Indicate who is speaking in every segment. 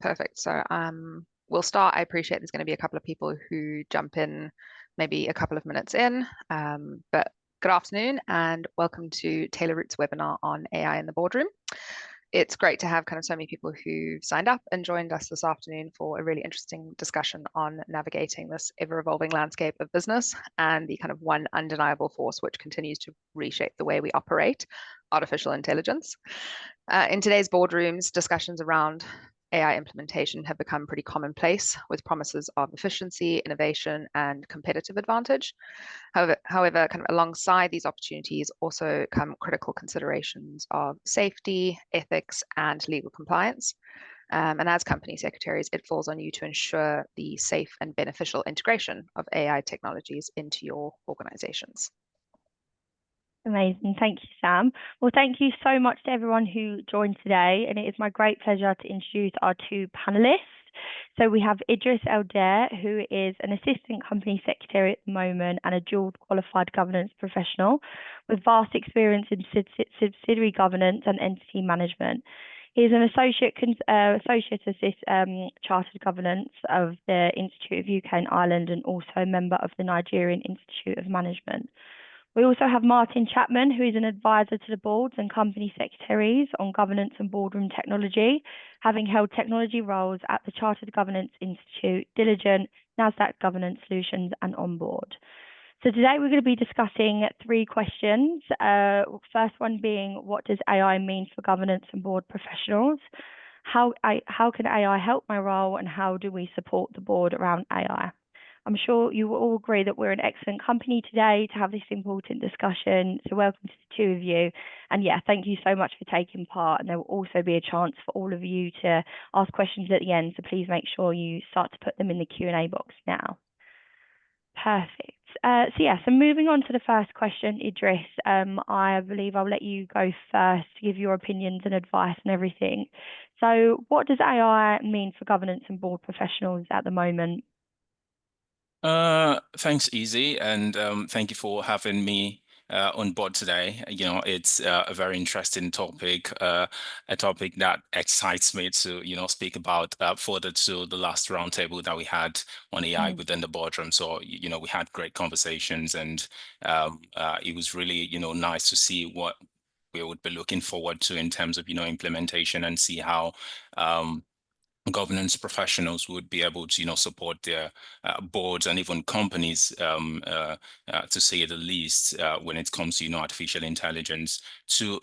Speaker 1: Perfect. So we'll start. I appreciate there's going to be a couple of people who jump in maybe a couple of minutes in. But good afternoon and welcome to Taylor Root's webinar on AI in the boardroom. It's great to have kind of so many people who've signed up and joined us this afternoon for a really interesting discussion on navigating this ever-evolving landscape of business and the kind of one undeniable force which continues to reshape the way we operate, artificial intelligence. In today's boardrooms, discussions around AI implementation have become pretty commonplace with promises of efficiency, innovation, and competitive advantage. However, kind of alongside these opportunities also come critical considerations of safety, ethics, and legal compliance. And as company secretaries, it falls on you to ensure the safe and beneficial integration of AI technologies into your organizations.
Speaker 2: Amazing. Thank you, Sam. Well, thank you so much to everyone who joined today. And it is my great pleasure to introduce our two panelists. So we have Idris Elder, who is an assistant company secretary at the moment and a dual qualified governance professional with vast experience in subsidiary governance and entity management. He is an associate chartered governance of the Institute of UK and Ireland and also a member of the Nigerian Institute of Management. We also have Martin Chapman, who is an advisor to the boards and company secretaries on governance and boardroom technology, having held technology roles at the Chartered Governance Institute, Diligent, NASDAQ Governance Solutions, and Onboard. So today we're going to be discussing three questions. First one being, what does AI mean for governance and board professionals? How can AI help my role, and how do we support the board around AI? I'm sure you will all agree that we're an excellent company today to have this important discussion. So welcome to the two of you. And yeah, thank you so much for taking part. And there will also be a chance for all of you to ask questions at the end. So please make sure you start to put them in the Q&A box now. Perfect. So moving on to the first question, Idris, I believe I'll let you go first to give your opinions and advice and everything. So what does AI mean for governance and board professionals at the moment?
Speaker 3: Thanks, Easy, and thank you for having me on board today. You know, it's a very interesting topic, a topic that excites me to, speak about further to the last roundtable that we had on AI within the boardroom. So, we had great conversations, and it was really, nice to see what we would be looking forward to in terms of, implementation, and see how governance professionals would be able to, support their boards and even companies, to say the least, when it comes to, artificial intelligence. To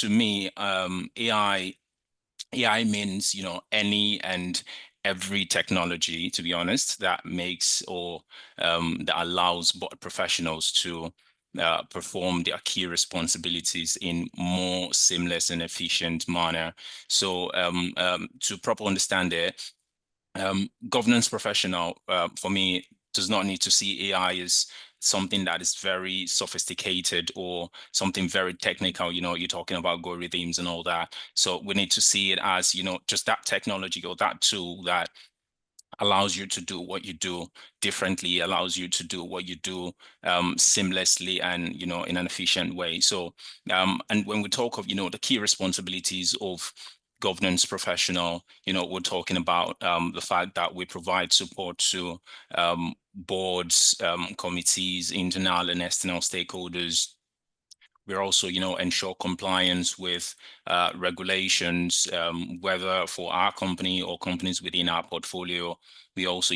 Speaker 3: me, AI means, any and every technology, to be honest, that makes or that allows board professionals to perform their key responsibilities in more seamless and efficient manner. So to properly understand it, governance professional, for me, does not need to see AI as something that is very sophisticated or something very technical. You're talking about algorithms and all that. So we need to see it as, just that technology or that tool that allows you to do what you do differently, allows you to do what you do seamlessly and, in an efficient way. So, and when we talk of, the key responsibilities of governance professional, we're talking about the fact that we provide support to boards, committees, internal and external stakeholders. We're also, ensure compliance with regulations, whether for our company or companies within our portfolio. We also,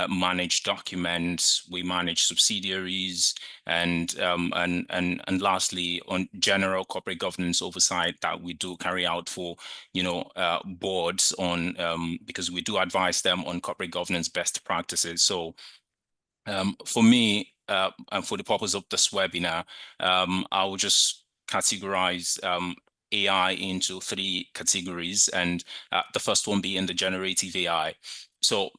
Speaker 3: manage documents. We manage subsidiaries, and lastly, on general corporate governance oversight that we do carry out for, boards on because we do advise them on corporate governance best practices. So, for me, and for the purpose of this webinar, I will just categorize AI into three categories, and the first one being the generative AI. So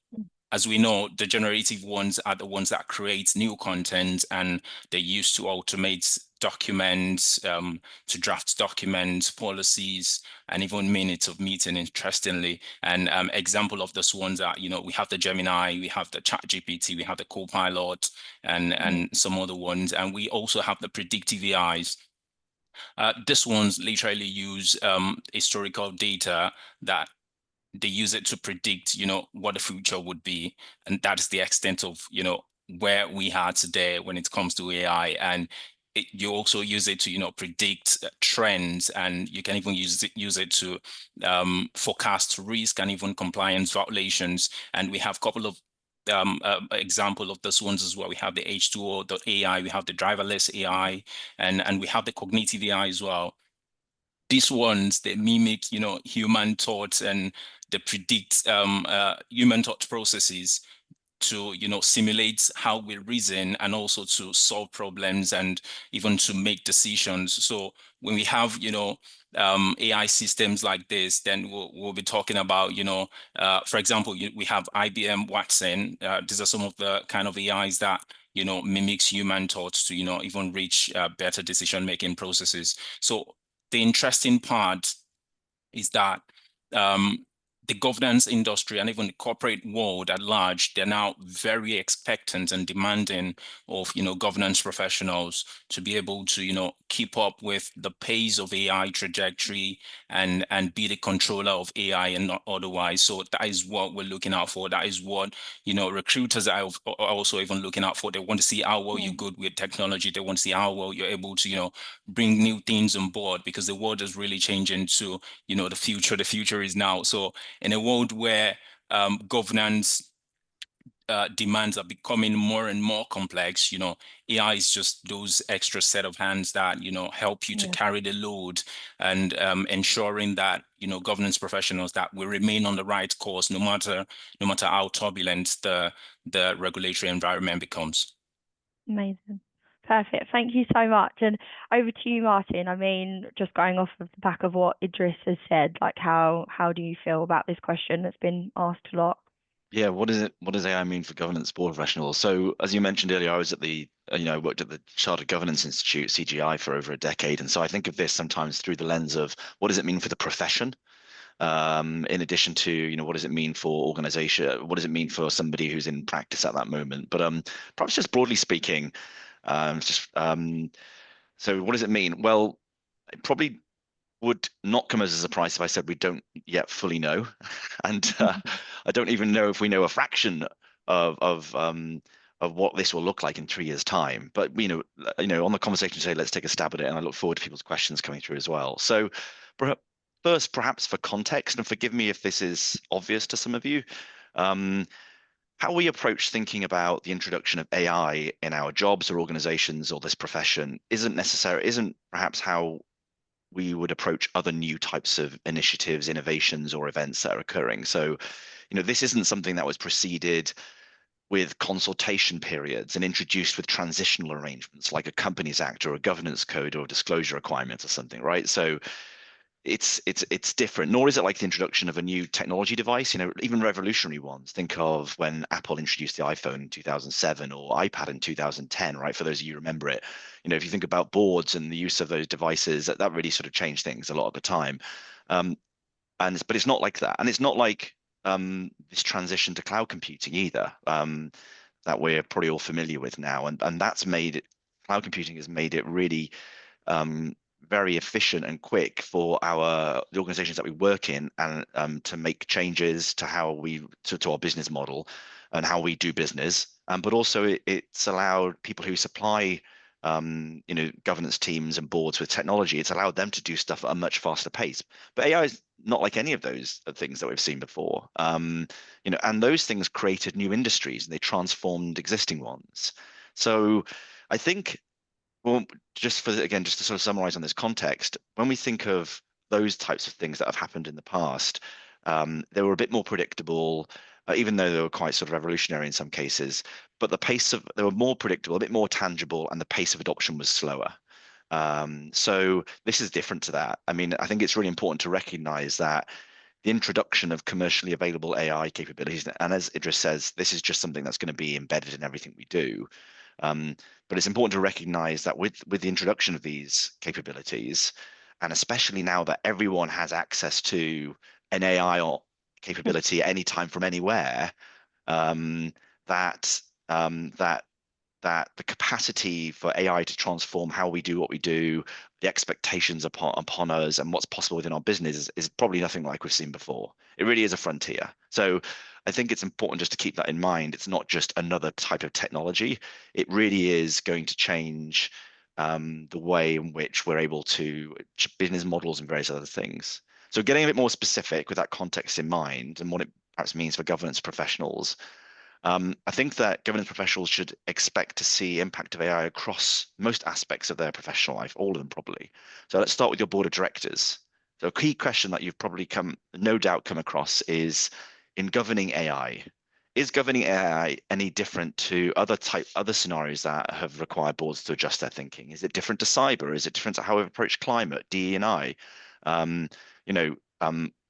Speaker 3: as we know, the generative ones are the ones that create new content, and they're used to automate documents, to draft documents, policies, and even minutes of meeting, interestingly. And example of those ones are, we have the Gemini, we have the ChatGPT, we have the Copilot, and some other ones. And we also have the predictive AIs. These ones literally use historical data that they use it to predict, what the future would be. And that is the extent of, where we are today when it comes to AI. And you also use it to, predict trends, and you can even use it to forecast risk and even compliance violations. And we have a couple of example of this ones as well. We have the H2O.ai, we have the driverless AI, and we have the cognitive AI as well. These ones, they mimic, human thoughts, and they predict human thought processes to, simulate how we reason, and also to solve problems and even to make decisions. So when we have, AI systems like this, then we'll be talking about, for example, we have IBM Watson. These are some of the kind of AIs that, mimics human thoughts to, even reach better decision-making processes. So the interesting part is that the governance industry and even the corporate world at large, they're now very expectant and demanding of, governance professionals to be able to, keep up with the pace of AI trajectory, and be the controller of AI and not otherwise. So that is what we're looking out for. That is what, recruiters are also even looking out for. They want to see how well you're good with technology. They want to see how well you're able to, bring new things on board, because the world is really changing to, the future. The future is now. So in a world where governance demands are becoming more and more complex, AI is just those extra set of hands that, help you to carry the load, and ensuring that, governance professionals, that will remain on the right course, no matter how turbulent the regulatory environment becomes.
Speaker 2: Amazing. Perfect. Thank you so much. And over to you, Martin. I mean, just going off of the back of what Idris has said, like how do you feel about this question that's been asked a lot?
Speaker 4: Yeah, what does AI mean for governance board professionals? So as you mentioned earlier, I was at I worked at the Chartered Governance Institute, CGI, for over a decade. And so I think of this sometimes through the lens of what does it mean for the profession? In addition to, what does it mean for organization? What does it mean for somebody who's in practice at that moment? But perhaps just broadly speaking, so what does it mean? Well, it probably would not come as a surprise if I said we don't yet fully know, and I don't even know if we know a fraction of what this will look like in 3 years' time. But on the conversation today, let's take a stab at it, and I look forward to people's questions coming through as well. So, first, perhaps for context, and forgive me if this is obvious to some of you, how we approach thinking about the introduction of AI in our jobs or organizations or this profession isn't perhaps how we would approach other new types of initiatives, innovations, or events that are occurring. So, this isn't something that was preceded with consultation periods and introduced with transitional arrangements like a Companies Act or a governance code or disclosure requirements or something, right? So it's different, nor is it like the introduction of a new technology device, even revolutionary ones. Think of when Apple introduced the iPhone in 2007 or iPad in 2010, right? For those of you who remember it, if you think about boards and the use of those devices, that really sort of changed things a lot of the time. But it's not like that. And it's not like this transition to cloud computing either, that we're probably all familiar with now. And that's made it, cloud computing has made it really very efficient and quick for the organizations that we work in, and to make changes to how to our business model and how we do business. But also it's allowed people who supply governance teams and boards with technology, it's allowed them to do stuff at a much faster pace. But AI is not like any of those things that we've seen before. And those things created new industries and they transformed existing ones. So I think, well, just to sort of summarize on this context, when we think of those types of things that have happened in the past, they were a bit more predictable, even though they were quite sort of revolutionary in some cases. But they were more predictable, a bit more tangible, and the pace of adoption was slower. So this is different to that. I mean, I think it's really important to recognize that the introduction of commercially available AI capabilities, and as Idris says, this is just something that's going to be embedded in everything we do. But it's important to recognize that with the introduction of these capabilities, and especially now that everyone has access to an AI or capability at any time from anywhere, that the capacity for AI to transform how we do what we do, the expectations upon us, and what's possible within our business is probably nothing like we've seen before. It really is a frontier. So I think it's important just to keep that in mind. It's not just another type of technology. It really is going to change the way in which we're able to business models and various other things. So getting a bit more specific with that context in mind and what it perhaps means for governance professionals, I think that governance professionals should expect to see impact of AI across most aspects of their professional life, all of them probably. So let's start with your board of directors. So a key question that you've probably no doubt come across is in governing AI. Is governing AI any different to other scenarios that have required boards to adjust their thinking? Is it different to cyber? Is it different to how we've approached climate, DE&I? Um, you know,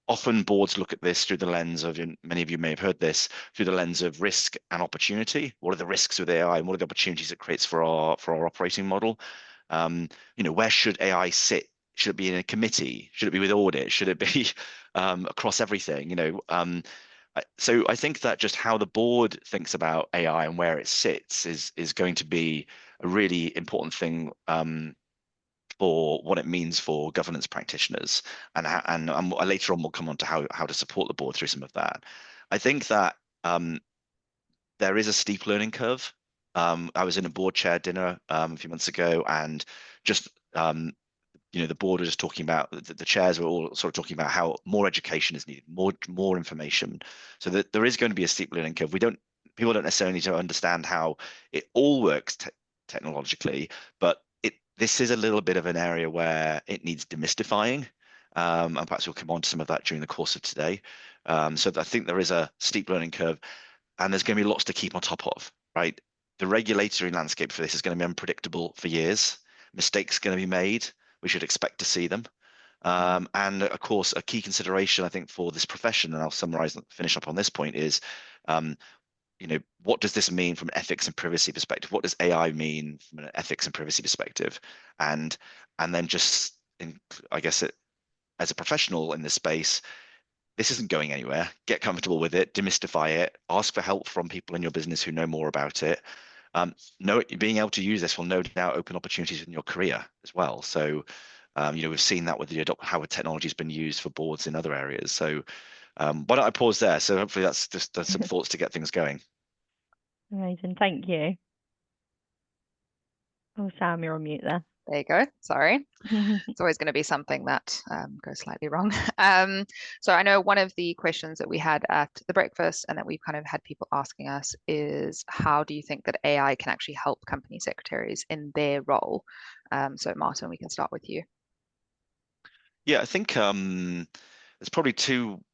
Speaker 4: often boards look at this through the lens of, and many of you may have heard this, through the lens of risk and opportunity. What are the risks with AI and what are the opportunities it creates for our operating model? Where should AI sit? Should it be in a committee? Should it be with audit? Should it be across everything? So I think that just how the board thinks about AI and where it sits is going to be a really important thing for what it means for governance practitioners, and later on we'll come on to how to support the board through some of that. I think that there is a steep learning curve. I was in a board chair dinner a few months ago, and just the board was just talking about the chairs were all sort of talking about how more education is needed, more information, so that there is going to be a steep learning curve. People don't necessarily need to understand how it all works technologically, but this is a little bit of an area where it needs demystifying. And perhaps we'll come on to some of that during the course of today. So I think there is a steep learning curve, and there's going to be lots to keep on top of, right? The regulatory landscape for this is going to be unpredictable for years. Mistakes are going to be made. We should expect to see them. And of course, a key consideration, I think, for this profession, and I'll summarize and finish up on this point, is what does this mean from an ethics and privacy perspective? What does AI mean from an ethics and privacy perspective? And then just, I guess, as a professional in this space, this isn't going anywhere. Get comfortable with it, demystify it, ask for help from people in your business who know more about it. Being able to use this will no doubt open opportunities in your career as well. So, we've seen that with how technology has been used for boards in other areas. So, why don't I pause there? So hopefully that's just some thoughts to get things going.
Speaker 2: Amazing, thank you. Oh, Sam, you're on mute there.
Speaker 1: There you go. Sorry. It's always going to be something that goes slightly wrong. So I know one of the questions that we had at the breakfast and that we've kind of had people asking us is, how do you think that AI can actually help company secretaries in their role? So Martin, we can start with you.
Speaker 4: Yeah, I think there's probably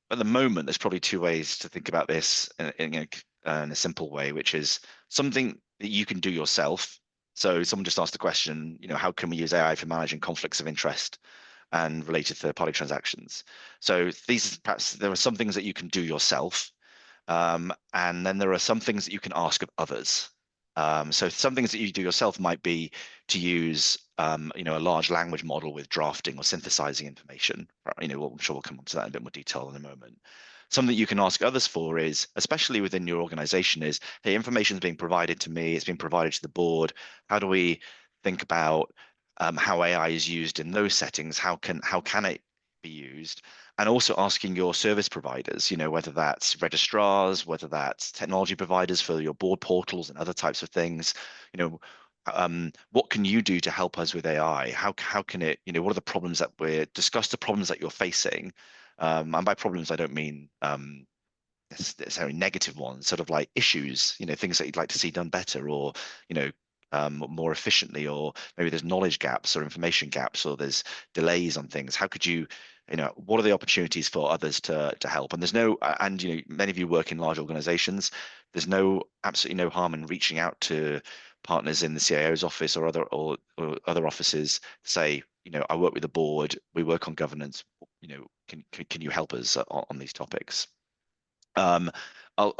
Speaker 4: at the moment, there's probably two ways to think about this in a simple way, which is something that you can do yourself. So someone just asked the question, how can we use AI for managing conflicts of interest and related third-party transactions? So perhaps there are some things that you can do yourself, and then there are some things that you can ask of others. So some things that you do yourself might be to use, a large language model with drafting or synthesizing information. I'm sure we'll come on to that in a bit more detail in a moment. Something that you can ask others for is, especially within your organization, is, hey, information is being provided to me, it's being provided to the board. How do we think about how AI is used in those settings? How can it be used? And also asking your service providers, whether that's registrars, whether that's technology providers for your board portals and other types of things, what can you do to help us with AI? How can it, what are the problems that discuss the problems that you're facing? And by problems, I don't mean necessarily negative ones, sort of like issues, things that you'd like to see done better, or, more efficiently, or maybe there's knowledge gaps or information gaps, or there's delays on things. How could you, what are the opportunities for others to help? And many of you work in large organizations. There's absolutely no harm in reaching out to partners in the CIO's office or other offices to say, I work with the board, we work on governance, can you help us on these topics? I'll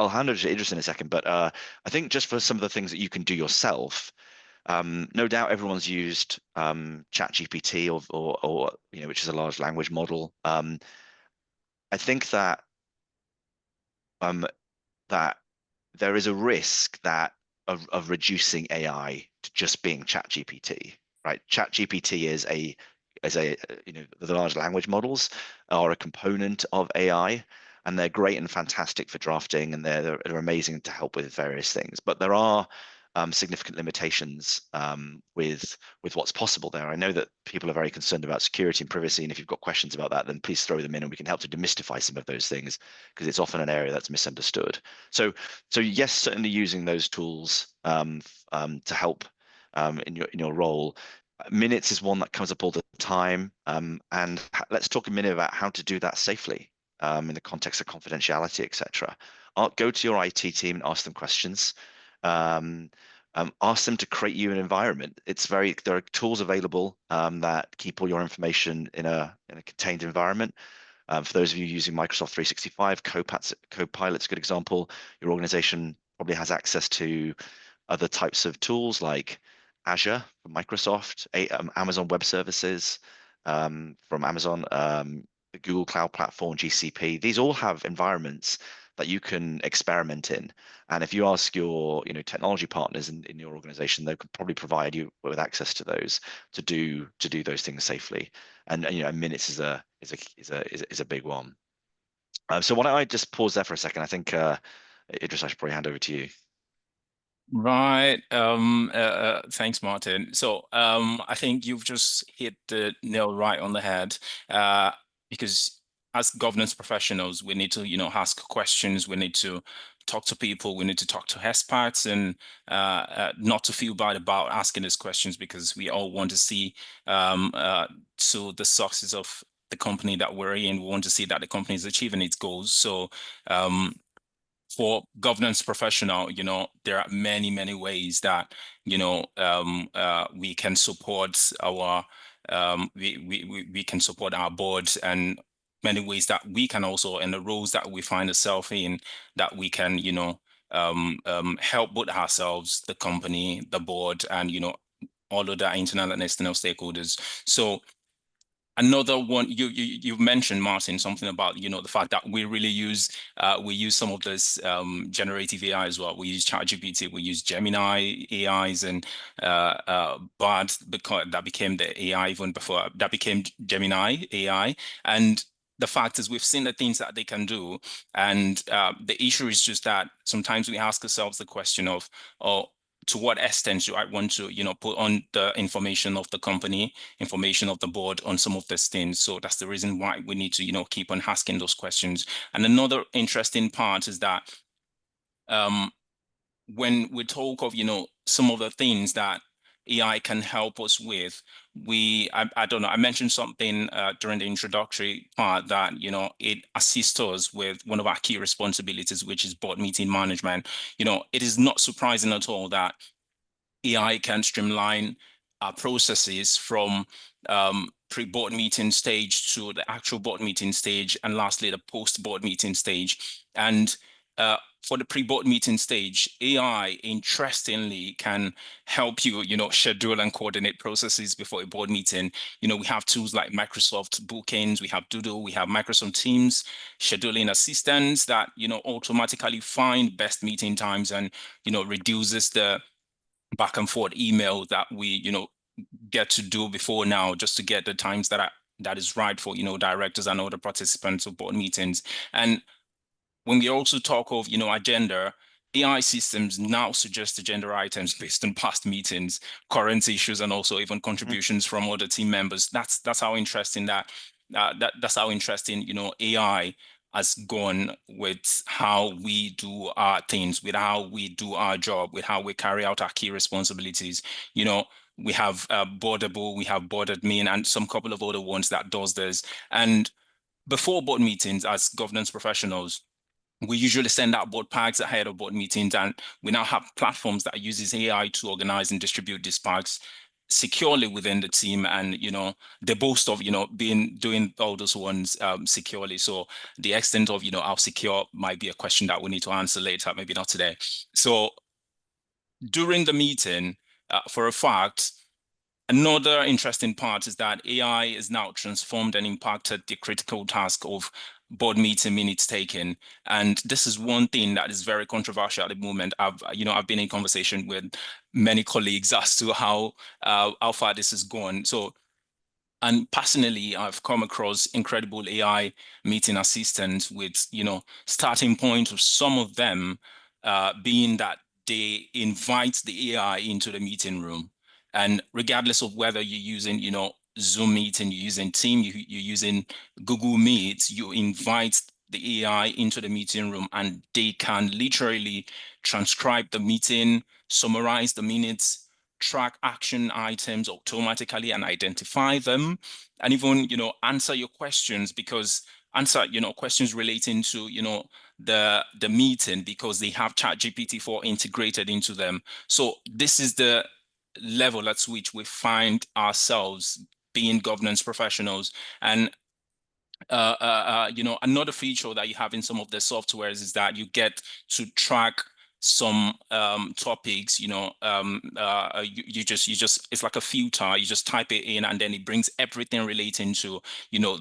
Speaker 4: hand over to Idris in a second, but I think just for some of the things that you can do yourself, no doubt everyone's used ChatGPT or which is a large language model. I think that that there is a risk of reducing AI to just being ChatGPT, right? ChatGPT is the large language models are a component of AI. and they're great and fantastic for drafting, and they're amazing to help with various things. But there are significant limitations with what's possible there. I know that people are very concerned about security and privacy, and if you've got questions about that, then please throw them in, and we can help to demystify some of those things, because it's often an area that's misunderstood. So yes, certainly using those tools to help in your role. Minutes is one that comes up all the time, and let's talk a minute about how to do that safely in the context of confidentiality, etc. Go to your IT team and ask them questions. Ask them to create you an environment. There are tools available that keep all your information in a contained environment. For those of you using Microsoft 365, Copilot's a good example. Your organization probably has access to other types of tools like Azure from Microsoft, Amazon Web Services from Amazon, the Google Cloud Platform, GCP. These all have environments that you can experiment in. And if you ask your technology partners in your organization, they could probably provide you with access to those to do those things safely. And minutes is a big one. So why don't I just pause there for a second? I think Idris, I should probably hand over to you.
Speaker 3: Right. Thanks, Martin. So I think you've just hit the nail right on the head, because as governance professionals, we need to, ask questions. We need to talk to people. We need to talk to experts, and not to feel bad about asking these questions, because we all want to see to the success of the company that we're in. We want to see that the company is achieving its goals. So for governance professional, there are many, many ways that, we can support our we can support our boards, and many ways that we can also, in the roles that we find ourselves in, that we can, help both ourselves, the company, the board, and, all of the internal and external stakeholders. So another one, you've mentioned, Martin, something about the fact that we really use some of this generative AI as well. We use ChatGPT, we use Gemini AIs, and Bard, because that became the AI even before that became Gemini AI. And the fact is, we've seen the things that they can do, and the issue is just that sometimes we ask ourselves the question of, to what extent do I want to, put on the information of the company, information of the board on some of these things? So that's the reason why we need to, keep on asking those questions. And another interesting part is that when we talk of, some of the things that AI can help us with, I don't know, I mentioned something during the introductory part that, it assists us with one of our key responsibilities, which is board meeting management. It is not surprising at all that AI can streamline our processes from pre-board meeting stage to the actual board meeting stage, and lastly, the post-board meeting stage. And for the pre-board meeting stage, AI, interestingly, can help you, schedule and coordinate processes before a board meeting. We have tools like Microsoft Bookings, we have Doodle, we have Microsoft Teams scheduling assistants that, automatically find best meeting times and, reduces the back and forth email that we, get to do before now, just to get the times that is right for, directors and other participants of board meetings. And when we also talk of, agenda, AI systems now suggest agenda items based on past meetings, current issues, and also even contributions from other team members. That's how interesting that's how interesting, AI has gone with how we do our things, with how we do our job, with how we carry out our key responsibilities. We have Boardable, we have Board Admin, and some couple of other ones that does this. And before board meetings, as governance professionals, we usually send out board packs ahead of board meetings, and we now have platforms that uses AI to organize and distribute these packs securely within the team. And they boast of doing all those ones securely. So the extent of how secure might be a question that we need to answer later, maybe not today. So during the meeting, for a fact, another interesting part is that AI is now transformed and impacted the critical task of board meeting minutes taken. And this is one thing that is very controversial at the moment. I've been in conversation with many colleagues as to how far this has gone. So And personally, I've come across incredible AI meeting assistants with, starting point of some of them being that they invite the AI into the meeting room. And regardless of whether you're using, Zoom meeting, you're using Team, you're using Google Meet, you invite the AI into the meeting room and they can literally transcribe the meeting, summarize the minutes, track action items automatically and identify them, and even answer your questions, because answer questions relating to the meeting, because they have ChatGPT-4 integrated into them. So this is the level at which we find ourselves being governance professionals. And another feature that you have in some of the softwares is that you get to track some topics. You just it's like a filter. You just type it in and then it brings everything relating to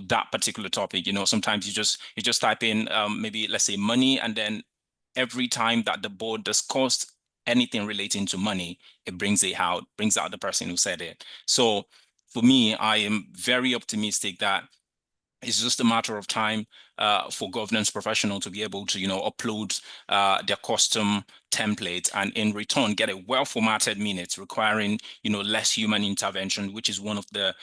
Speaker 3: that particular topic. Sometimes you just type in maybe, let's say, money, and then every time that the board discussed anything relating to money, it brings out the person who said it. So for me, I am very optimistic that it's just a matter of time for governance professional to be able to, upload their custom template and in return get a well-formatted minutes requiring, less human intervention, which is one of the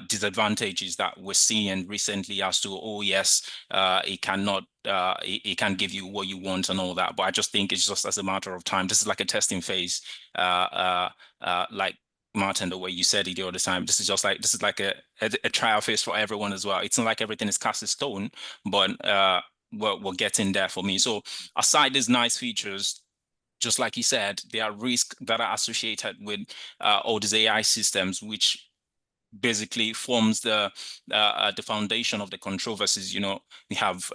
Speaker 3: disadvantages that we're seeing recently as to, oh yes, it cannot, it can give you what you want and all that. But I just think it's just as a matter of time. This is like a testing phase, like Martin, the way you said it the other time. This is like a trial phase for everyone as well. It's not like everything is cast in stone, but we're getting there for me. So aside these nice features, just like you said, there are risks that are associated with all these AI systems, which basically forms the foundation of the controversies. We have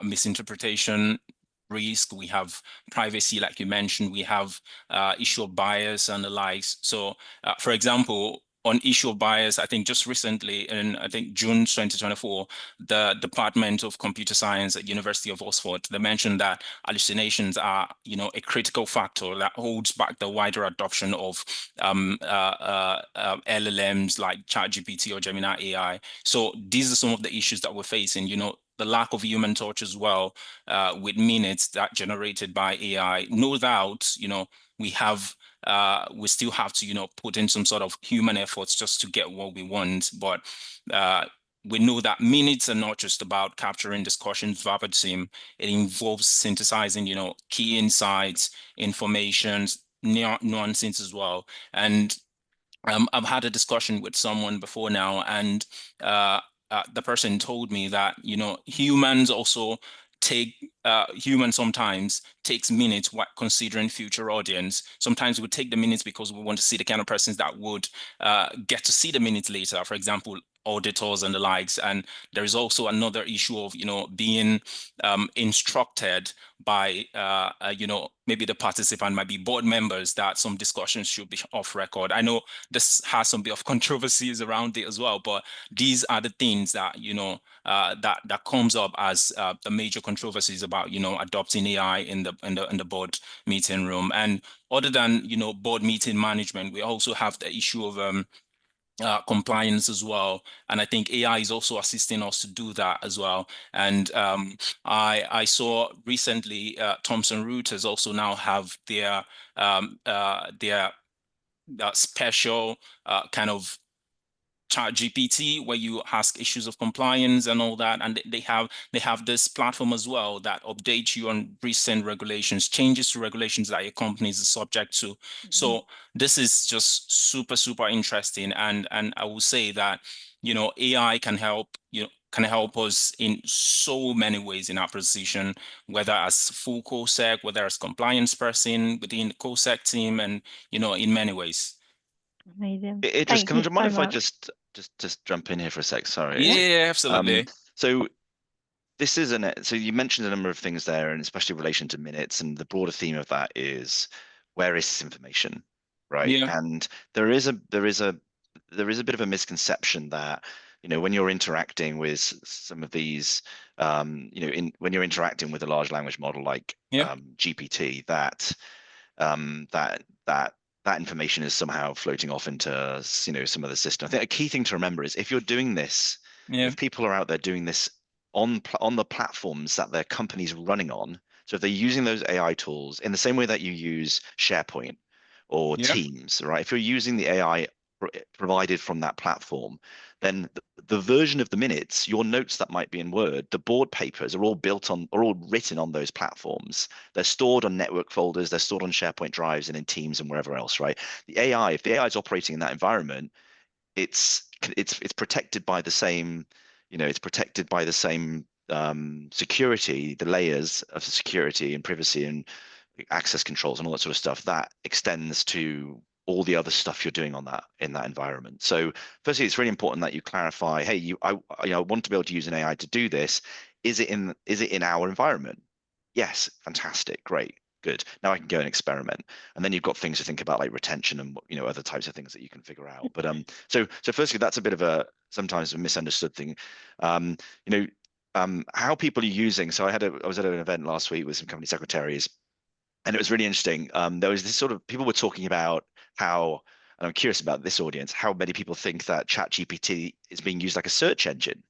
Speaker 3: misinterpretation risk, we have privacy, like you mentioned, we have issue of bias and the likes. So for example, on issue of bias, I think just recently in, I think, June 2024, the Department of Computer Science at University of Oxford, they mentioned that hallucinations are, a critical factor that holds back the wider adoption of LLMs like ChatGPT or Gemini AI. So these are some of the issues that we're facing, the lack of human touch as well, with minutes that generated by AI. No doubt, we have we still have to, put in some sort of human efforts just to get what we want. But we know that minutes are not just about capturing discussions verbatim. It involves synthesizing, key insights, information, nuances as well. And I've had a discussion with someone before now, and the person told me that humans also take human sometimes takes minutes while considering future audience. Sometimes we take the minutes because we want to see the kind of persons that would get to see the minutes later. For example, auditors and the likes. And there is also another issue of being instructed by maybe the participant might be board members that some discussions should be off record. I know this has some bit of controversies around it as well, but these are the things that that comes up as the major controversies about adopting AI in the board meeting room. And other than board meeting management, we also have the issue of compliance as well. And I think AI is also assisting us to do that as well. And I saw recently Thomson Reuters also now have their special kind of ChatGPT, where you ask issues of compliance and all that, and they have this platform as well that updates you on recent regulations, changes to regulations that your company is subject to. So this is just super interesting, and I will say that AI can help us in so many ways in our position, whether as full COSEC, whether as compliance person within the COSEC team, and in many ways.
Speaker 2: Amazing.
Speaker 4: Idris,
Speaker 2: Thank you
Speaker 4: do you mind
Speaker 2: so
Speaker 4: if I
Speaker 2: much.
Speaker 4: just jump in here for a sec? Sorry.
Speaker 3: Yeah, absolutely.
Speaker 4: So this is so you mentioned a number of things there, and especially in relation to minutes, and the broader theme of that is, where is this information, right?
Speaker 3: Yeah.
Speaker 4: And there is a bit of a misconception that when you're interacting with some of these when you're interacting with a large language model like
Speaker 3: Yeah.
Speaker 4: GPT, that that information is somehow floating off into, some other system. I think a key thing to remember is if you're doing this,
Speaker 3: Yeah.
Speaker 4: if people are out there doing this on the platforms that their company's running on, so if they're using those AI tools in the same way that you use SharePoint or
Speaker 3: Yeah.
Speaker 4: Teams, right? If you're using the AI provided from that platform, then the version of the minutes, your notes that might be in Word, the board papers are all written on those platforms. They're stored on network folders, they're stored on SharePoint drives and in Teams and wherever else, right? If the AI is operating in that environment, it's protected by the same, it's protected by the same security, the layers of security and privacy and access controls and all that sort of stuff that extends to all the other stuff you're doing in that environment. So firstly, it's really important that you clarify, hey, I want to be able to use an AI to do this. Is it in our environment? Yes, fantastic, great, good. Now I can go and experiment. And then you've got things to think about like retention and other types of things that you can figure out. But so firstly, that's a bit of sometimes a misunderstood thing. How people are using. So I was at an event last week with some company secretaries, and it was really interesting. There was this sort of people were talking about how, and I'm curious about this audience, how many people think that ChatGPT is being used like a search engine.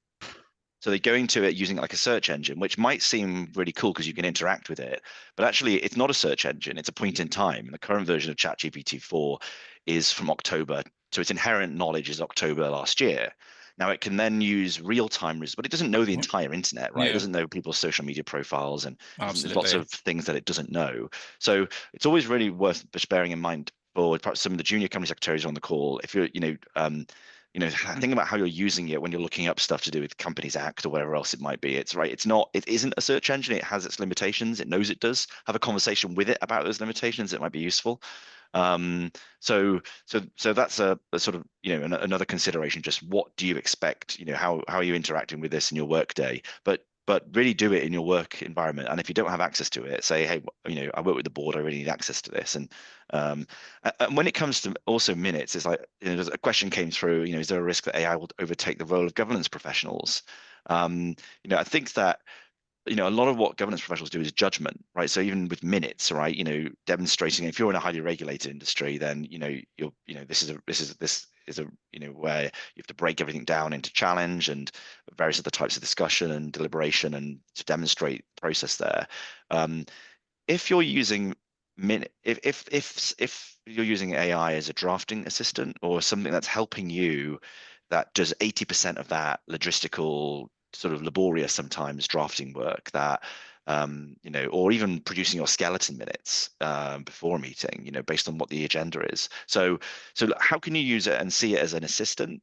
Speaker 4: So they're going to it using it like a search engine, which might seem really cool because you can interact with it. But actually, it's not a search engine. It's a point in time. And the current version of ChatGPT 4 is from October. So its inherent knowledge is October last year. Now it can then use real-time results, but it doesn't know the
Speaker 3: Yeah.
Speaker 4: entire internet, right? It
Speaker 3: Yeah.
Speaker 4: doesn't know people's social media profiles, and there's lots
Speaker 3: Absolutely.
Speaker 4: of things that it doesn't know. So it's always really worth just bearing in mind for perhaps some of the junior company secretaries on the call. If you're, think about how you're using it when you're looking up stuff to do with Companies Act or whatever else it might be. It's right. It isn't a search engine. It has its limitations. It knows it does. Have a conversation with it about those limitations. It might be useful. So that's a sort of, another consideration. Just what do you expect? How are you interacting with this in your work day? But really do it in your work environment. And if you don't have access to it, say, hey, I work with the board. I really need access to this. And when it comes to also minutes, it's like, there's a question came through. Is there a risk that AI will overtake the role of governance professionals? I think that a lot of what governance professionals do is judgment, right? So even with minutes, right, demonstrating, if you're in a highly regulated industry, then this is a where you have to break everything down into challenge and various other types of discussion and deliberation and to demonstrate the process there. If you're using if you're using AI as a drafting assistant or something that's helping you, that does 80% of that logistical, sort of laborious sometimes drafting work, that or even producing your skeleton minutes before a meeting, based on what the agenda is. So how can you use it and see it as an assistant?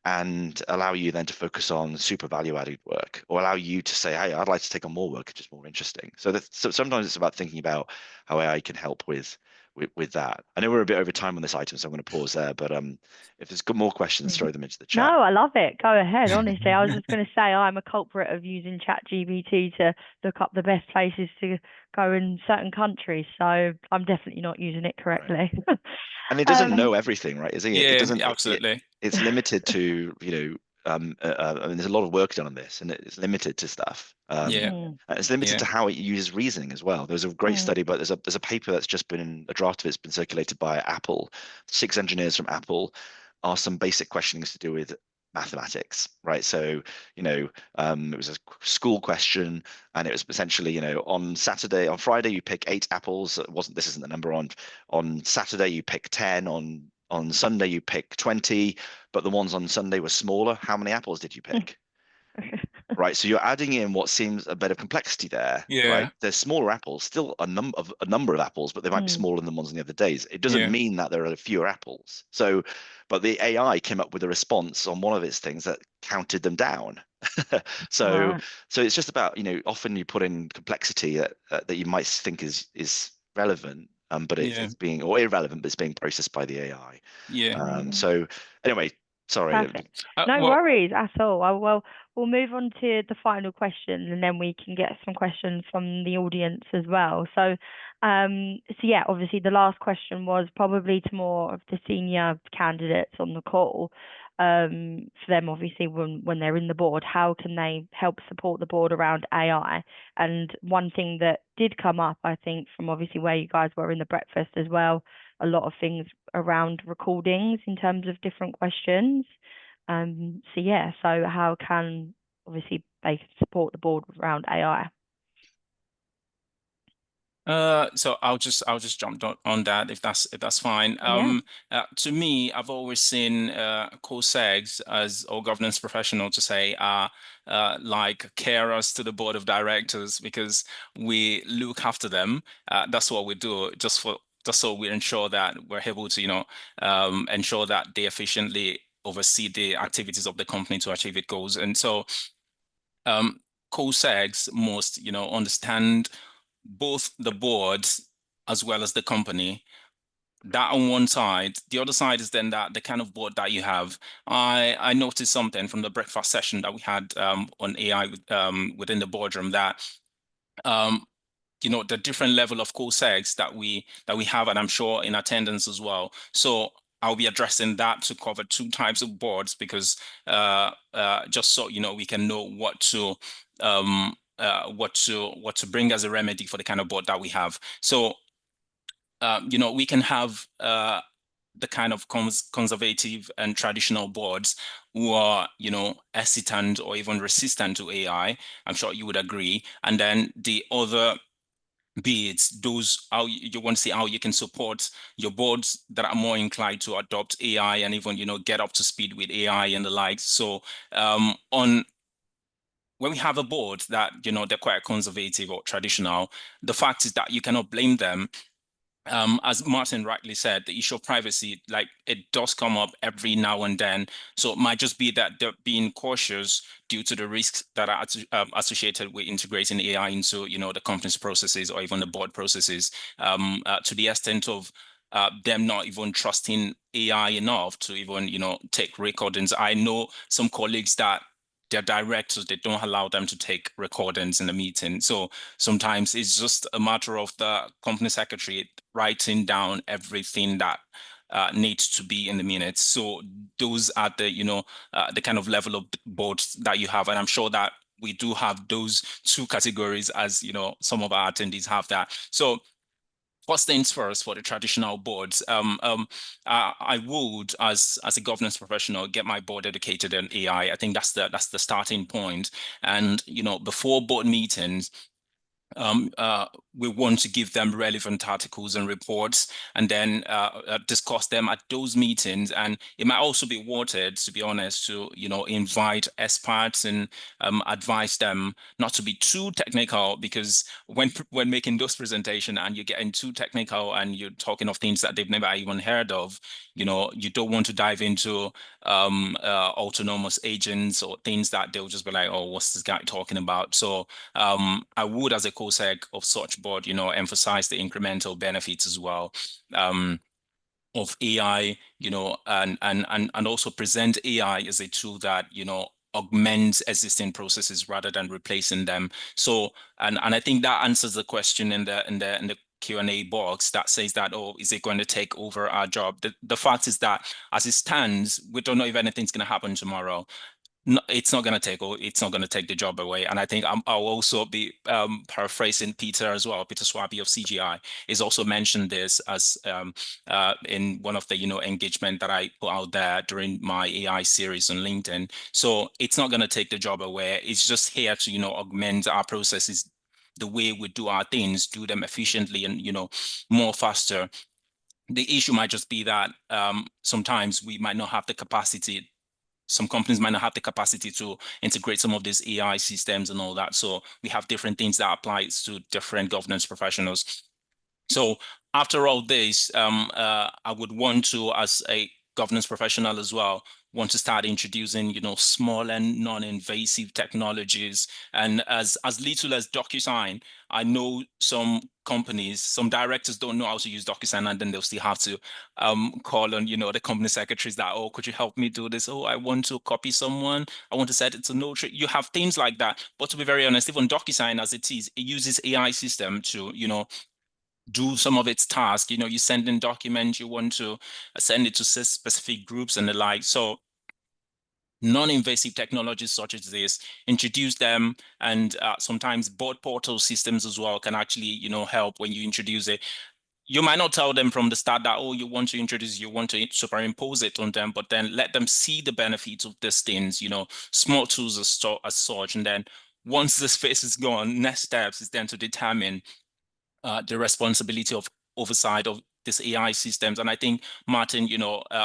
Speaker 4: And allow you then to focus on super value added work, or allow you to say, hey, I'd like to take on more work, it's just more interesting. So sometimes it's about thinking about how AI can help with that. I know we're a bit over time on this item, so I'm going to pause there. But if there's more questions, throw them into the chat.
Speaker 2: No, I love it. Go ahead. Honestly, I was just going to say I'm a culprit of using ChatGPT to look up the best places to go in certain countries. So I'm definitely not using it correctly.
Speaker 4: Right. And it doesn't know everything, right? Is it?
Speaker 3: Yeah,
Speaker 4: It doesn't.
Speaker 3: absolutely.
Speaker 4: It's limited to, I mean, there's a lot of work done on this, and it's limited to stuff.
Speaker 3: Yeah.
Speaker 4: And it's limited
Speaker 3: Yeah.
Speaker 4: to how it uses reasoning as well. There's a great study, but there's a paper that's just been a draft of it's been circulated by Apple. 6 engineers from Apple asked some basic questionings to do with mathematics, right? So, it was a school question, and it was essentially, on Friday you pick 8 apples. This isn't the number. On Saturday you pick 10. On Sunday you pick 20, but the ones on Sunday were smaller. How many apples did you pick? Right, so you're adding in what seems a bit of complexity there, right?
Speaker 3: Yeah.
Speaker 4: There's smaller apples, still a number of apples, but they might be smaller than the ones on the other days. It doesn't
Speaker 3: Yeah.
Speaker 4: mean that there are fewer apples. So, but the AI came up with a response on one of its things that counted them down. So,
Speaker 2: Right.
Speaker 4: so it's just about, often you put in complexity that you might think is relevant, but
Speaker 3: Yeah.
Speaker 4: it's being, or irrelevant, but it's being processed by the AI.
Speaker 3: Yeah.
Speaker 4: So anyway, sorry.
Speaker 2: Perfect. No
Speaker 3: Well,
Speaker 2: worries at all. Well, we'll move on to the final question, and then we can get some questions from the audience as well. So yeah, obviously the last question was probably to more of the senior candidates on the call. For them, obviously, when they're in the board, how can they help support the board around AI? And one thing that did come up, I think, from obviously where you guys were in the breakfast as well, a lot of things around recordings in terms of different questions. So yeah, so how can obviously they support the board around AI?
Speaker 3: So I'll just jump on that if that's fine.
Speaker 2: Yeah.
Speaker 3: To me, I've always seen co-segs as or governance professional to say are like carers to the board of directors because we look after them. That's what we do just so we ensure that we're able to ensure that they efficiently oversee the activities of the company to achieve its goals. And so co-segs must understand both the board as well as the company. That on one side. The other side is then that the kind of board that you have. I noticed something from the breakfast session that we had on AI within the boardroom that the different level of co-segs that we have, and I'm sure in attendance as well. So I'll be addressing that to cover two types of boards because just so we can know what to bring as a remedy for the kind of board that we have. So we can have the kind of conservative and traditional boards who are, hesitant or even resistant to AI. I'm sure you would agree. And then the other it's those how you want to see how you can support your boards that are more inclined to adopt AI and even get up to speed with AI and the like. So on when we have a board that they're quite conservative or traditional, the fact is that you cannot blame them. As Martin rightly said, the issue of privacy, like it does come up every now and then. So it might just be that they're being cautious due to the risks that are associated with integrating AI into, the company's processes or even the board processes, to the extent of them not even trusting AI enough to even, take recordings. I know some colleagues that their directors, they don't allow them to take recordings in the meeting. So sometimes it's just a matter of the company secretary writing down everything that needs to be in the minutes. So those are the kind of level of boards that you have. And I'm sure that we do have those two categories as, some of our attendees have that. So first things first for the traditional boards, I would, as a governance professional, get my board educated in AI. I think that's the starting point. And before board meetings, we want to give them relevant articles and reports and then discuss them at those meetings. And it might also be warranted, to be honest, to invite experts and advise them not to be too technical, because when making those presentations and you're getting too technical and you're talking of things that they've never even heard of, you don't want to dive into autonomous agents or things that they'll just be like, oh, what's this guy talking about? So I would, as a co-sec of such board, emphasize the incremental benefits as well of AI, and also present AI as a tool that, augments existing processes rather than replacing them. So, and I think that answers the question in the Q&A box that says that, oh, is it going to take over our job? The fact is that as it stands, we don't know if anything's going to happen tomorrow. No, it's not going to take the job away. And I think I'll also be paraphrasing Peter as well. Peter Swaby of CGI is also mentioned this as in one of the engagement that I put out there during my AI series on LinkedIn. So it's not going to take the job away. It's just here to augment our processes, the way we do our things, do them efficiently and more faster. The issue might just be that sometimes we might not have the capacity. Some companies might not have the capacity to integrate some of these AI systems and all that. So we have different things that apply to different governance professionals. So after all this, I would want to, as a governance professional as well, want to start introducing, small and non-invasive technologies. And as little as DocuSign, I know some companies, some directors don't know how to use DocuSign, and then they'll still have to call on, the company secretaries that, oh, could you help me do this? Oh, I want to copy someone. I want to set it to notary. You have things like that. But to be very honest, even DocuSign as it is, it uses AI system to, do some of its tasks. You send in documents, you want to send it to specific groups and the like. So non-invasive technologies such as this, introduce them, and sometimes board portal systems as well can actually, help when you introduce it. you might not tell them from the start that, oh, you want to superimpose it on them, but then let them see the benefits of these things, small tools as such. And then once this phase is gone, next steps is then to determine the responsibility of oversight of this AI systems. And I think Martin,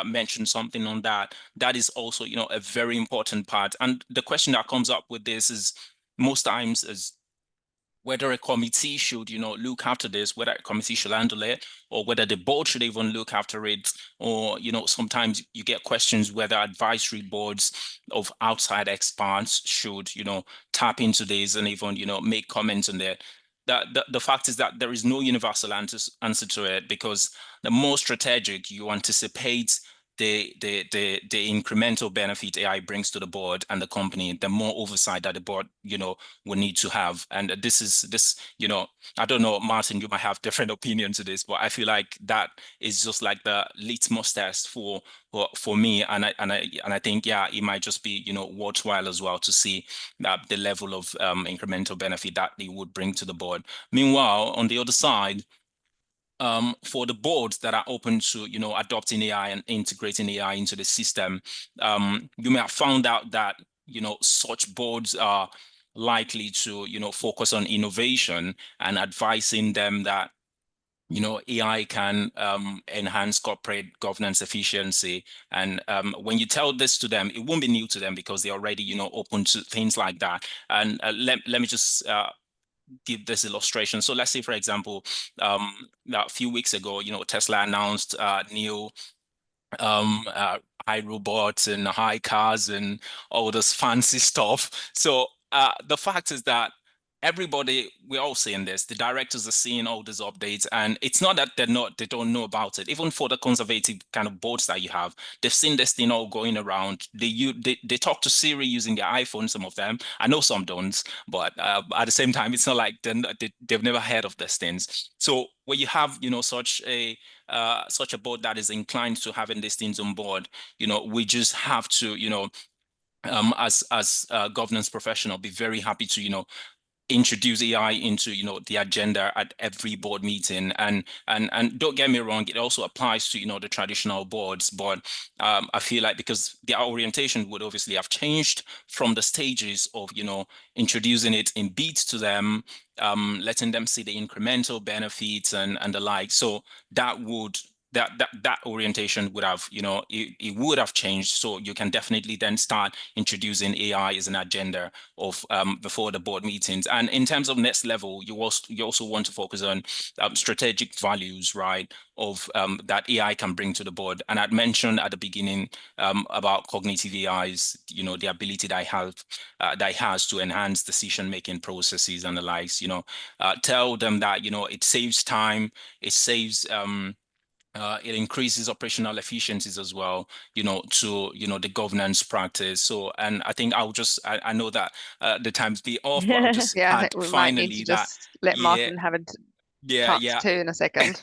Speaker 3: mentioned something on that. That is also, a very important part. And the question that comes up with this is most times is whether a committee should, look after this, whether a committee should handle it, or whether the board should even look after it. Or, sometimes you get questions whether advisory boards of outside experts should, tap into this and even, make comments on it. The fact is that there is no universal answer to it, because the more strategic you anticipate the incremental benefit AI brings to the board and the company, the more oversight that the board, will need to have. And this, I don't know, Martin, you might have different opinions to this, but I feel like that is just like the litmus test for me. And I think, yeah, it might just be, worthwhile as well to see that the level of incremental benefit that it would bring to the board. Meanwhile, on the other side, for the boards that are open to, adopting AI and integrating AI into the system, you may have found out that, such boards are likely to, focus on innovation and advising them that, AI can enhance corporate governance efficiency. And when you tell this to them, it won't be new to them because they're already, open to things like that. And let me just give this illustration. So let's say, for example, a few weeks ago, Tesla announced new iRobots and high cars and all this fancy stuff. So the fact is that we're all seeing this. The directors are seeing all these updates, and it's not that they don't know about it. Even for the conservative kind of boards that you have, they've seen this thing all going around. They talk to Siri using their iPhone. Some of them, I know some don't, but at the same time, it's not like they've never heard of these things. So when you have, such a board that is inclined to having these things on board, we just have to, as a governance professional, be very happy to, introduce AI into, the agenda at every board meeting. And don't get me wrong, it also applies to, the traditional boards. But I feel like because their orientation would obviously have changed from the stages of, introducing it in bits to them, letting them see the incremental benefits and the like. So that would that orientation would have, it would have changed. So you can definitely then start introducing AI as an agenda of before the board meetings. And in terms of next level, you also want to focus on strategic values, right, of that AI can bring to the board. And I'd mentioned at the beginning about cognitive AIs, the ability that it has to enhance decision-making processes and the likes. Tell them that, it saves time, it saves it increases operational efficiencies as well, to, the governance practice. So, and I think I know that the time's be off, but I'll just
Speaker 1: Yeah, I
Speaker 3: add
Speaker 1: think we might need to
Speaker 3: finally that,
Speaker 1: just let
Speaker 3: yeah,
Speaker 1: Martin have a
Speaker 3: yeah,
Speaker 1: chance
Speaker 3: yeah,
Speaker 1: to in a second.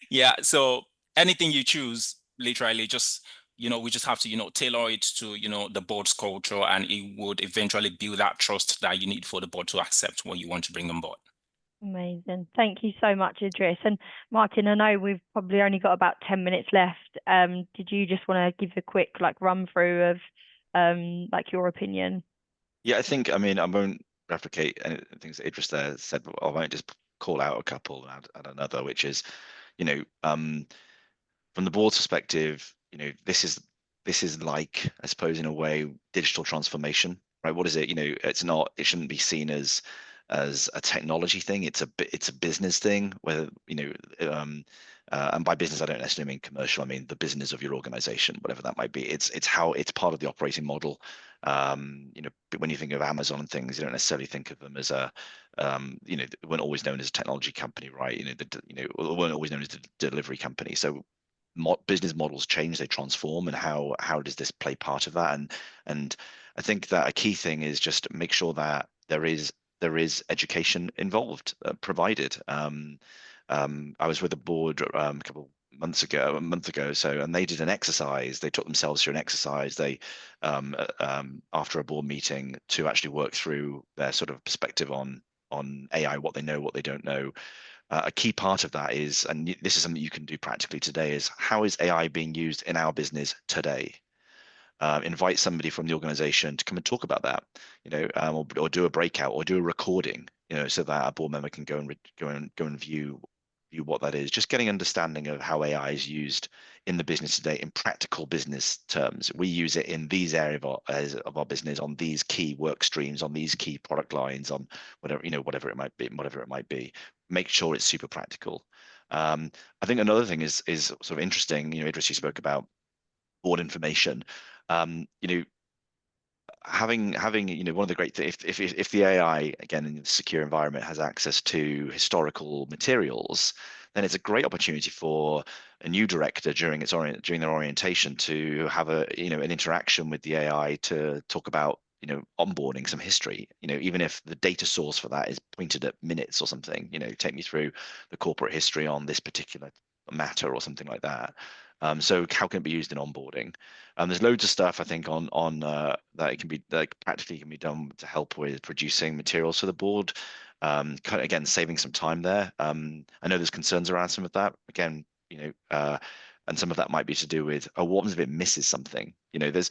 Speaker 3: yeah. So anything you choose, literally just, we just have to, tailor it to, the board's culture, and it would eventually build that trust that you need for the board to accept what you want to bring on board.
Speaker 2: Amazing. Thank you so much, Idris. And Martin, I know we've probably only got about 10 minutes left. Did you just want to give a quick run through of your opinion?
Speaker 4: Yeah, I mean, I won't replicate any things that Idris there said, but I might just call out a couple and add another, which is, from the board's perspective, this is like, I suppose, in a way, digital transformation, right? What is it? It shouldn't be seen as a technology thing. It's a business thing. Whether and by business I don't necessarily mean commercial. I mean the business of your organization, whatever that might be. It's part of the operating model. When you think of Amazon and things, you don't necessarily think of them as a weren't always known as a technology company, right? Weren't always known as a delivery company. So business models change, they transform, and how does this play part of that? And I think that a key thing is just make sure that there is education involved, provided. I was with a board a month ago, so, and they did an exercise. They took themselves through an exercise. They after a board meeting to actually work through their sort of perspective on AI, what they know, what they don't know. a key part of that is, and this is something you can do practically today, is how is AI being used in our business today? Invite somebody from the organization to come and talk about that, or do a breakout or do a recording, so that a board member can go and view what that is. Just getting understanding of how AI is used in the business today in practical business terms. We use it in these areas of our business, on these key work streams, on these key product lines, on whatever it might be. Make sure it's super practical. I think another thing is sort of interesting. Idris, you spoke about board information. Having one of the great things, if the AI, again, in a secure environment, has access to historical materials, then it's a great opportunity for a new director during their orientation to have an interaction with the AI to talk about onboarding some history, even if the data source for that is pointed at minutes or something. Take me through the corporate history on this particular matter or something like that. So how can it be used in onboarding? There's loads of stuff, I think, on that it can be, like, practically can be done to help with producing materials for the board. Again, saving some time there. I know there's concerns around some of that. Again, and some of that might be to do with, what happens if it misses something? There's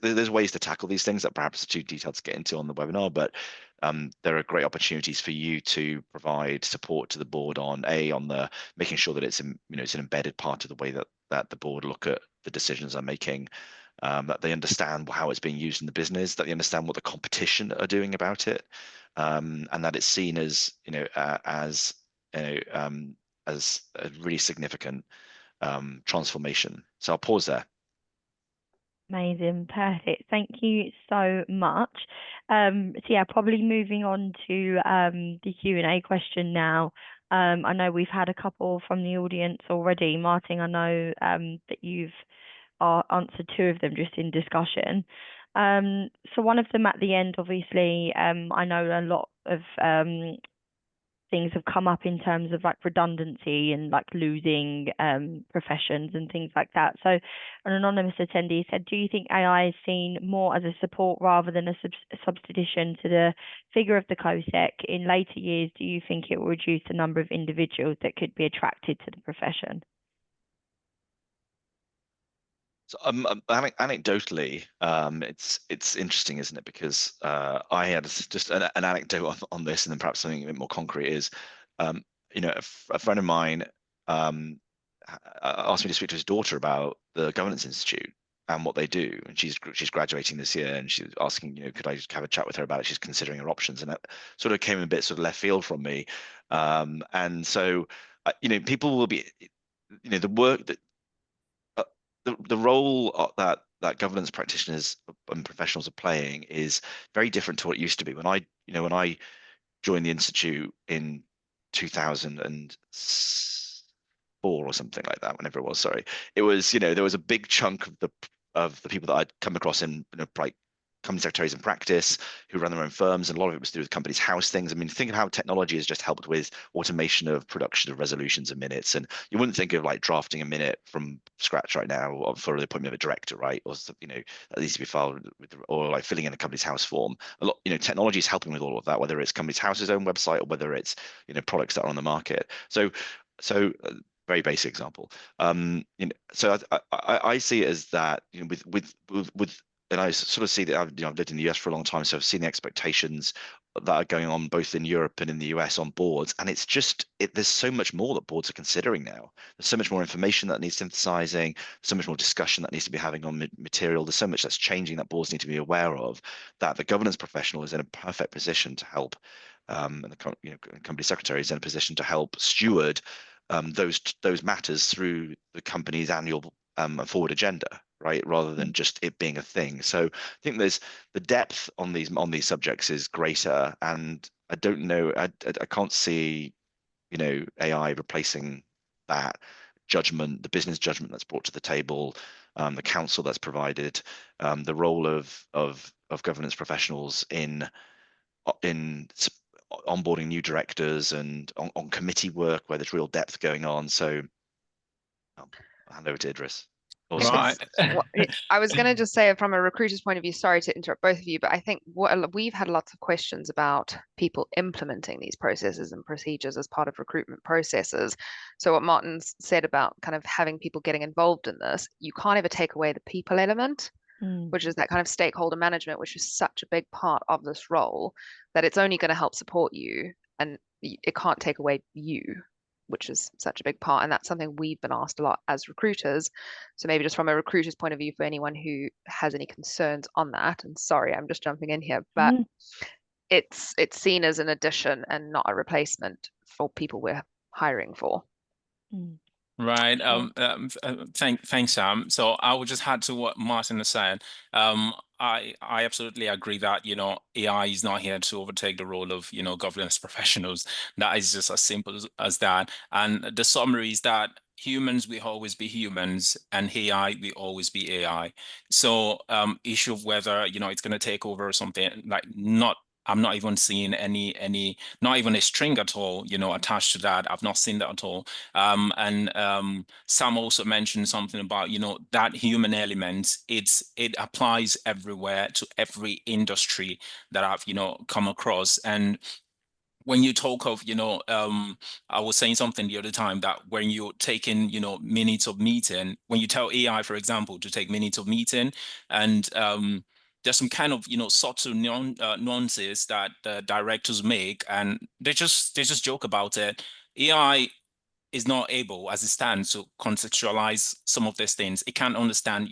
Speaker 4: there's ways to tackle these things that perhaps are too detailed to get into on the webinar, but there are great opportunities for you to provide support to the board on the making sure that it's an embedded part of the way that the board look at the decisions they're making, that they understand how it's being used in the business, that they understand what the competition are doing about it, and that it's seen as as a really significant transformation. So I'll pause there.
Speaker 2: Amazing, perfect. Thank you so much. So yeah, probably moving on to the Q&A question now. I know we've had a couple from the audience already. Martin, I know that you've answered two of them just in discussion. So one of them at the end, obviously, I know a lot of things have come up in terms of like redundancy and like losing professions and things like that. So an anonymous attendee said, do you think AI is seen more as a support rather than a substitution to the figure of the COSEC? In later years, do you think it will reduce the number of individuals that could be attracted to the profession?
Speaker 4: So, anecdotally, it's interesting, isn't it? Because I had just an anecdote on this, and then perhaps something a bit more concrete is, a friend of mine asked me to speak to his daughter about the Governance Institute and what they do, and she's graduating this year, and she was asking, could I just have a chat with her about it? She's considering her options, and that sort of came a bit sort of left field from me, and so people will be, the work that the role that governance practitioners and professionals are playing is very different to what it used to be. When I joined the institute in 2004 or something like that, whenever it was, sorry, it was, there was a big chunk of the people that I'd come across in like company secretaries in practice who run their own firms, and a lot of it was to do with companies' house things. I mean, think of how technology has just helped with automation of production of resolutions and minutes, and you wouldn't think of like drafting a minute from scratch right now for the appointment of a director, right? Or that needs to be filed with, or like filling in a company's house form. A lot, technology is helping with all of that, whether it's company's house's own website or whether it's products that are on the market. So very basic example. So I see it as that with and I sort of see that I've lived in the US for a long time, so I've seen the expectations that are going on both in Europe and in the US on boards, and it's just there's so much more that boards are considering now. There's so much more information that needs synthesizing, so much more discussion that needs to be having on material. There's so much that's changing that boards need to be aware of, that the governance professional is in a perfect position to help, and the company secretary is in a position to help steward those matters through the company's annual forward agenda, right, rather than just it being a thing. So I think there's the depth on these subjects is greater, and I don't know, I can't see AI replacing that judgment, the business judgment that's brought to the table, the counsel that's provided, the role of governance professionals in onboarding new directors and on committee work where there's real depth going on. So I'll hand over to Idris. Awesome.
Speaker 3: Right.
Speaker 1: I was going to just say from a recruiter's point of view, sorry to interrupt both of you, but I think we've had lots of questions about people implementing these processes and procedures as part of recruitment processes. So what Martin's said about kind of having people getting involved in this, you can't ever take away the people element, which is that kind of stakeholder management, which is such a big part of this role that it's only going to help support you, and it can't take away you, which is such a big part. And that's something we've been asked a lot as recruiters. So maybe just from a recruiter's point of view, for anyone who has any concerns on that, and sorry, I'm just jumping in here, but it's seen as an addition and not a replacement for people we're hiring for.
Speaker 3: Right. Thanks, Sam. So I would just add to what Martin is saying. I absolutely agree that, AI is not here to overtake the role of, governance professionals. That is just as simple as that. And the summary is that humans will always be humans, and AI will always be AI. So issue of whether, it's going to take over or something, like I'm not even seeing not even a string at all, attached to that. I've not seen that at all. Sam also mentioned something about, that human element. It applies everywhere to every industry that I've, come across. And when you talk of, I was saying something the other time that when you're taking, minutes of meeting, when you tell AI, for example, to take minutes of meeting, and there's some kind of, subtle nuances that the directors make, and they just joke about it. AI is not able, as it stands, to contextualize some of these things. It can't understand,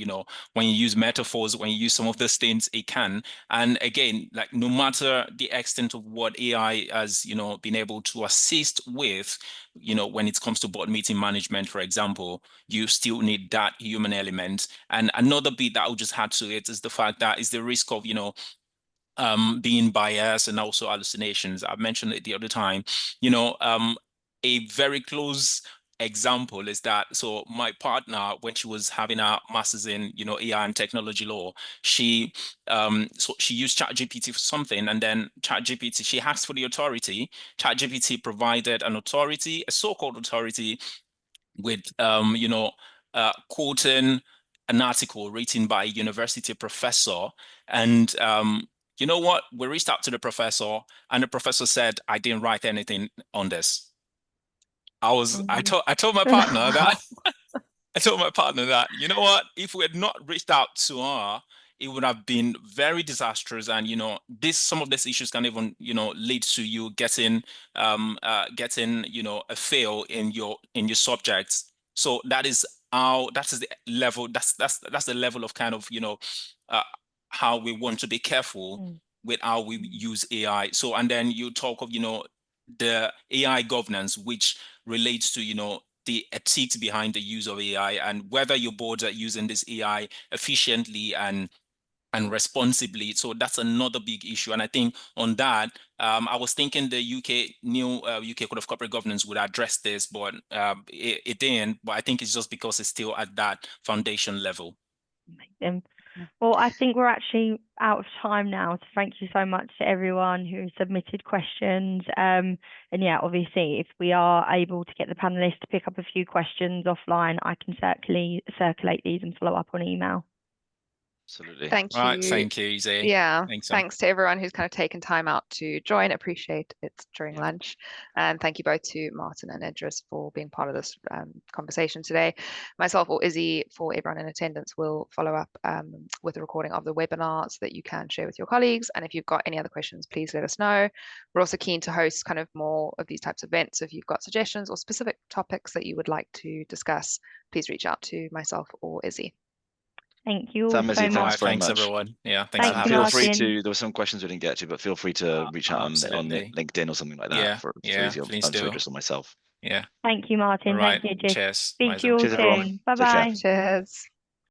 Speaker 3: when you use metaphors, when you use some of these things, it can. And again, like no matter the extent of what AI has, been able to assist with, when it comes to board meeting management, for example, you still need that human element. And another bit that I'll just add to it is the fact that is the risk of, being biased and also hallucinations. I mentioned it the other time, a very close example is that, so my partner, when she was having a master's in, AI and technology law, she used ChatGPT for something, and then ChatGPT, she asked for the authority. ChatGPT provided an authority, a so-called authority, with quoting an article written by a university professor. And you know what? We reached out to the professor, and the professor said, I didn't write anything on this. I told my partner that I told my partner that, you know what, if we had not reached out to her, it would have been very disastrous. And, some of these issues can even, lead to you getting, a fail in your subjects. So that is the level, that's the level of kind of, how we want to be careful with how we use AI. So, and then you talk of, the AI governance, which relates to, the ethics behind the use of AI, and whether your boards are using this AI efficiently and responsibly. So that's another big issue. And I think on that, I was thinking the new UK Code of Corporate Governance would address this, but it didn't. But I think it's just because it's still at that foundation level.
Speaker 2: Well, I think we're actually out of time now. So thank you so much to everyone who submitted questions. And yeah, obviously, if we are able to get the panelists to pick up a few questions offline, I can circulate these and follow up on email.
Speaker 4: Absolutely.
Speaker 1: Thank you.
Speaker 3: Right, thank you, Izzy.
Speaker 1: Yeah,
Speaker 3: thanks
Speaker 1: to everyone who's kind of taken time out to join. Appreciate it during lunch. And thank you both to Martin and Idris for being part of this conversation today. Myself or Izzy, for everyone in attendance, will follow up with a recording of the webinar so that you can share with your colleagues. And if you've got any other questions, please let us know. We're also keen to host kind of more of these types of events. So if you've got suggestions or specific topics that you would like to discuss, please reach out to myself or Izzy.
Speaker 2: Thank you all
Speaker 4: Sam,
Speaker 2: so
Speaker 4: Izzy,
Speaker 2: much.
Speaker 3: Thanks everyone. Yeah,
Speaker 2: Thank
Speaker 3: for
Speaker 2: you,
Speaker 3: having
Speaker 4: feel
Speaker 3: us.
Speaker 4: free to, there were some questions we didn't get to, but feel free to reach out on LinkedIn or something like that for Izzy,
Speaker 3: please do.
Speaker 4: Idris or myself.
Speaker 3: Yeah.
Speaker 2: Thank you, Martin.
Speaker 3: All right.
Speaker 2: Thank you, Idris.
Speaker 3: Cheers.
Speaker 2: Speak to you all
Speaker 4: Cheers, everyone.
Speaker 2: soon. Bye-bye.
Speaker 1: Cheers.